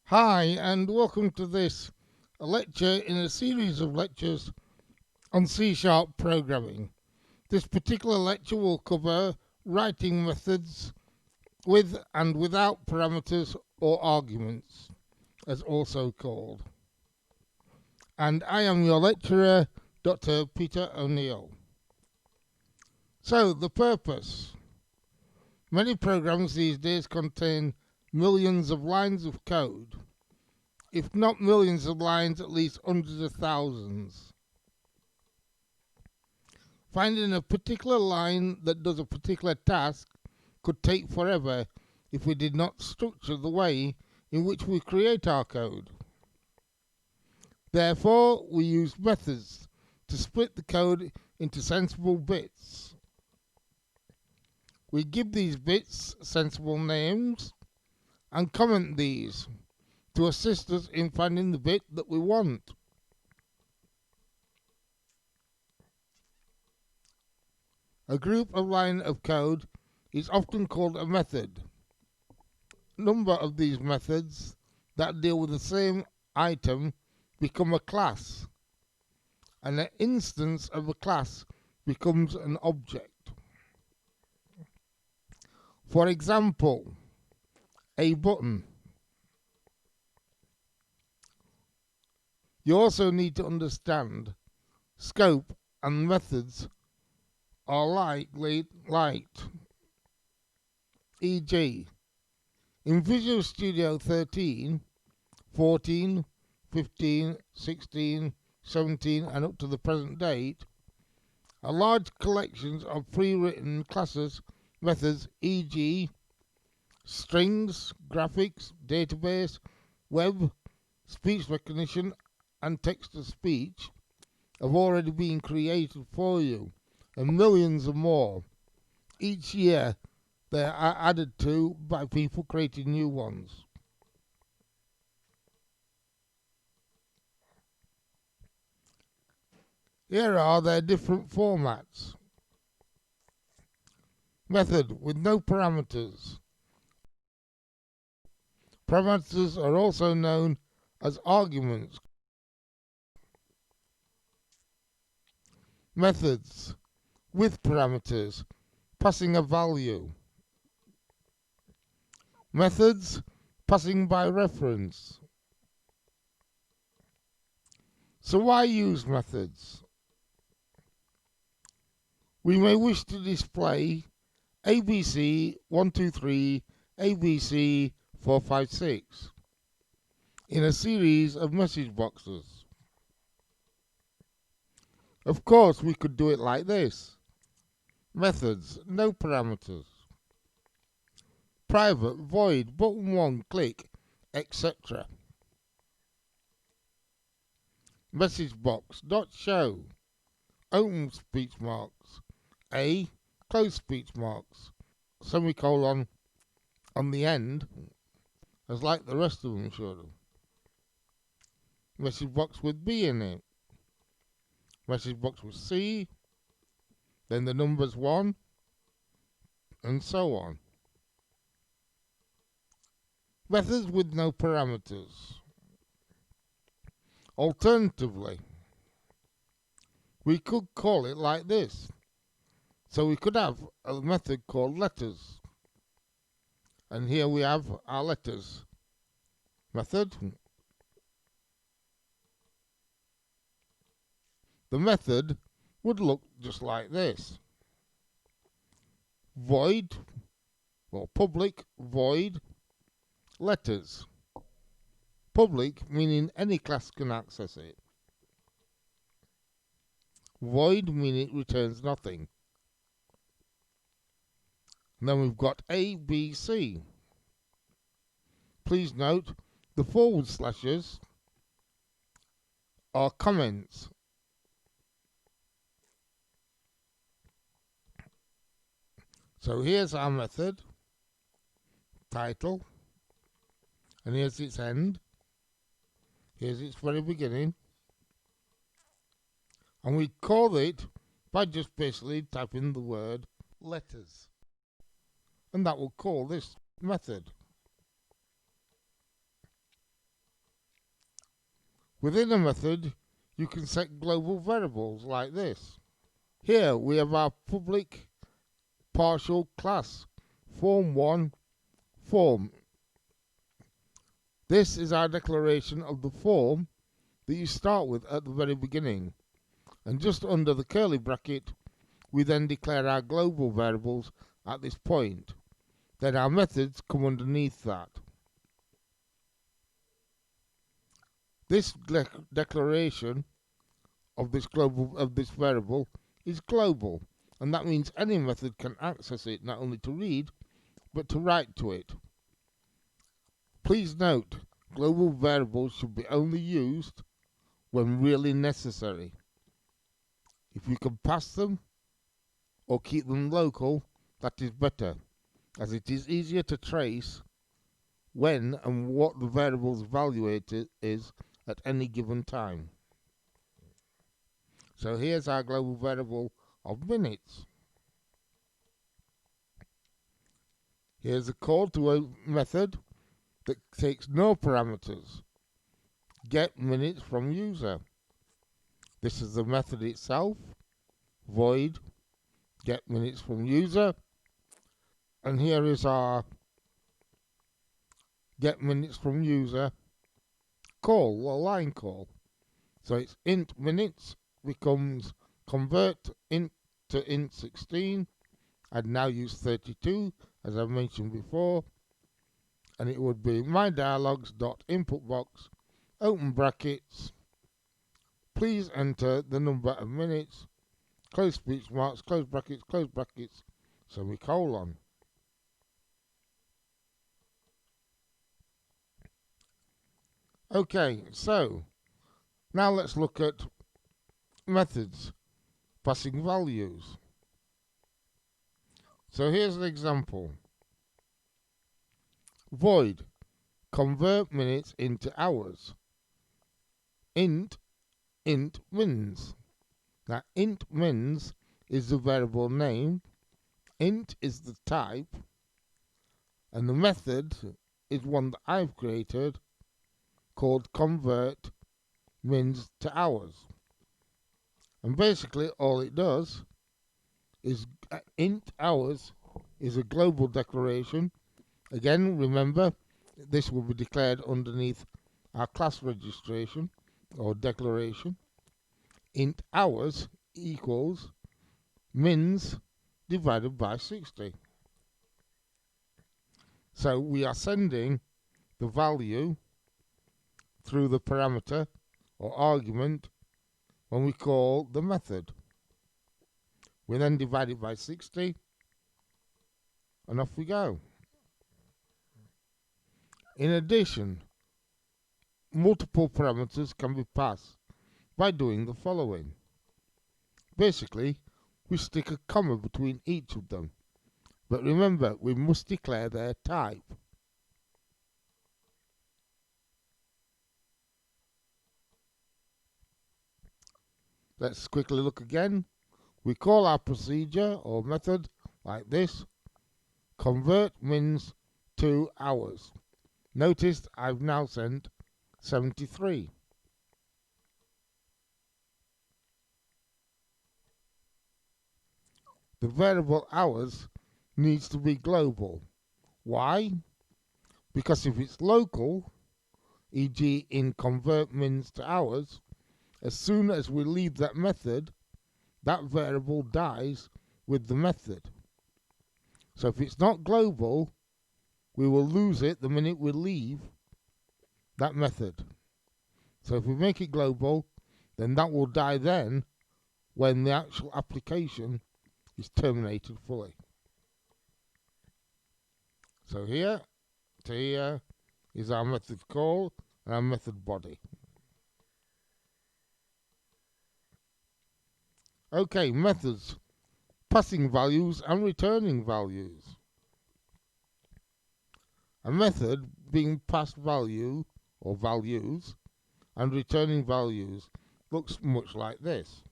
Hi, and welcome to this lecture in a series of lectures on C Sharp programming. This particular lecture will cover writing methods with and without parameters or arguments, as also called. And I am your lecturer, Dr. Peter O'Neill. So, the purpose. Many programs these days contain millions of lines of code. If not millions of lines, at least hundreds of thousands. Finding a particular line that does a particular task could take forever if we did not structure the way in which we create our code. Therefore, we use methods to split the code into sensible bits. We give these bits sensible names and comment these to assist us in finding the bit that we want. A group of lines of code is often called a method. Number of these methods that deal with the same item become a class, and an instance of a class becomes an object. For example, a button. You also need to understand scope and methods are liked. E.g., in Visual Studio 13, 14, 15, 16, 17 and up to the present date, a large collection of pre-written classes, methods, e.g. strings, graphics, database, web, speech recognition and text-to-speech have already been created for you, and millions of more. Each year they are added to by people creating new ones. Here are their different formats. Method with no parameters. Parameters are also known as arguments. Methods with parameters, passing a value. Methods passing by reference. So why use methods? We may wish to display ABC 123, ABC 456 in a series of message boxes. Of course, we could do it like this. Methods, no parameters. Private, void, button 1, click, etc. Message box, dot show, open speech marks, A, close speech marks, semicolon on the end, as like the rest of them should. Message box with B in it. Message box with C, then the numbers 1, and so on. Methods with no parameters. Alternatively, we could call it like this. So we could have a method called letters. And here we have our letters method. The method would look just like this. Void, or public, void, letters. Public meaning any class can access it. Void meaning it returns nothing. And then we've got A, B, C. Please note the forward slashes are comments. So here's our method, title, and here's its end. Here's its very beginning. And we call it by just basically typing the word letters. And that will call this method. Within a method, you can set global variables like this. Here we have our public partial class, form1 form. This is our declaration of the form that you start with at the very beginning. And just under the curly bracket, we then declare our global variables at this point. Then our methods come underneath that. This declaration of this variable is global, and that means any method can access it not only to read but to write to it. Please note, global variables should be only used when really necessary. If you can pass them or keep them local, that is better, as it is easier to trace when and what the variable's value is at any given time. So here's our global variable of minutes. Here's a call to a method that takes no parameters. Get minutes from user. This is the method itself. Void get minutes from user. And here is our get minutes from user call, a line call. So it's int minutes becomes convert int to int16. I'd now use 32 as I mentioned before, and it would be my dialogues dot input box open brackets. Please enter the number of minutes, close speech marks, close brackets, semicolon. Okay, so now let's look at methods passing values. So here's an example. Void convert minutes into hours. Int mins. Now int mins is the variable name, int is the type, and the method is one that I've created called convert mins to hours. And basically all it does is int hours is a global declaration. Again, remember, this will be declared underneath our class registration or declaration. Int hours equals mins divided by 60. So we are sending the value through the parameter or argument when we call the method. We then divide it by 60 and off we go. In addition, multiple parameters can be passed by doing the following. Basically, we stick a comma between each of them, but remember, we must declare their type. Let's quickly look again. We call our procedure or method like this. Convert mins to hours. Notice I've now sent 73. The variable hours needs to be global. Why? Because if it's local, e.g. in convert mins to hours, as soon as we leave that method, that variable dies with the method. So if it's not global, we will lose it the minute we leave that method. So if we make it global, then that will die then when the actual application is terminated fully. So here to here is our method call and our method body. Okay, methods, passing values and returning values. A method being passed value or values and returning values looks much like this.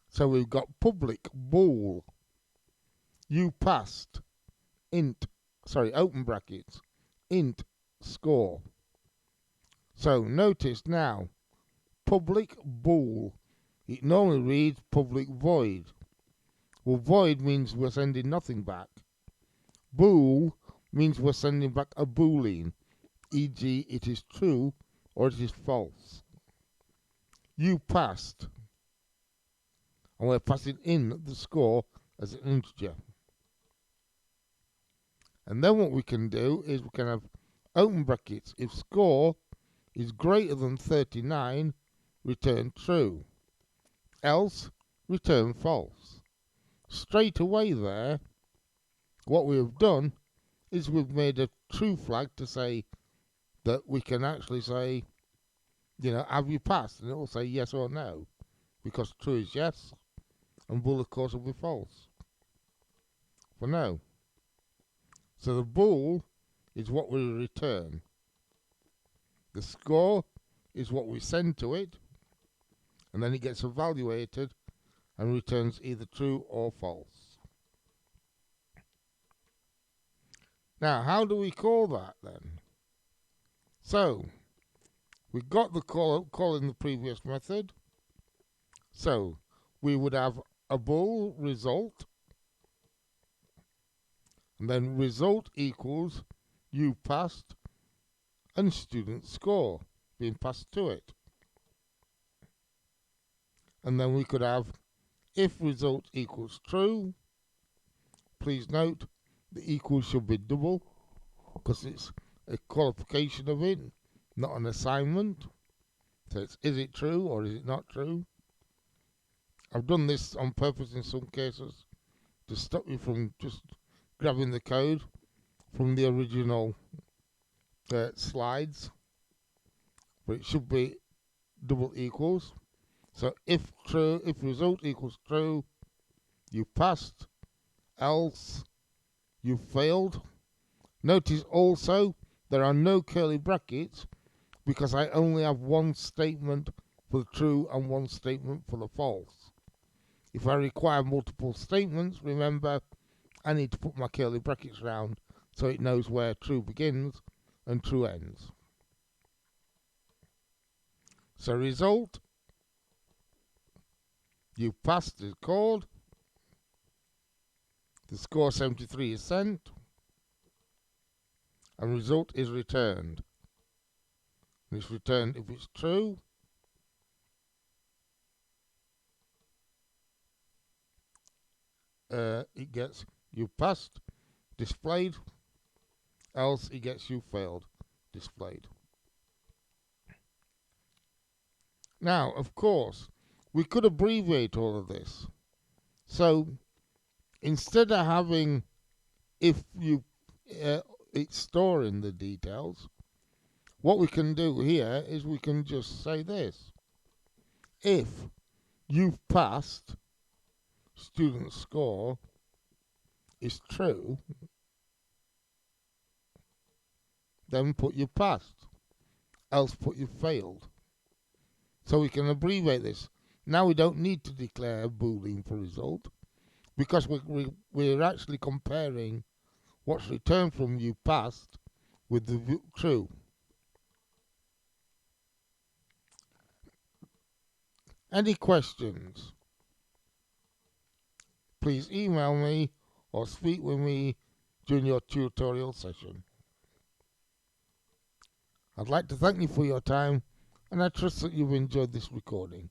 So we've got public bool, you passed, open brackets, int score. So notice now, public bool. It normally reads public void. Well, void means we're sending nothing back. Bool means we're sending back a boolean, e.g. it is true or it is false. You passed, and we're passing in the score as an integer. And then what we can do is we can have open brackets. If score is greater than 39, return true. Else, return false. Straight away there, what we have done is we've made a true flag to say that we can actually say, have you passed? And it will say yes or no, because true is yes, and bool, of course, will be false for no. So the bool is what we return. The score is what we send to it, and then it gets evaluated and returns either true or false. Now, how do we call that then? So, we got the call in the previous method. So, we would have a bool result, and then result equals you passed and student score being passed to it. And then we could have if result equals true. Please note the equals should be double because it's a qualification of it, not an assignment. So it's is it true or is it not true? I've done this on purpose in some cases to stop you from just grabbing the code from the original slides, but it should be double equals. So if result equals true, you passed, else you failed. Notice also there are no curly brackets because I only have one statement for the true and one statement for the false. If I require multiple statements, remember, I need to put my curly brackets around so it knows where true begins and true ends. So result, you passed is called, the score 73 is sent, and result is returned. And it's returned if it's true. It gets you passed displayed, else it gets you failed displayed. Now, of course, we could abbreviate all of this. So instead of having if you it's storing the details, what we can do here is we can just say this. If you've passed, student score is true, then put you passed, else put you failed. So we can abbreviate this. Now we don't need to declare a boolean for result because we're actually comparing what's returned from you passed with the true. Any questions? Please email me or speak with me during your tutorial session. I'd like to thank you for your time, and I trust that you've enjoyed this recording.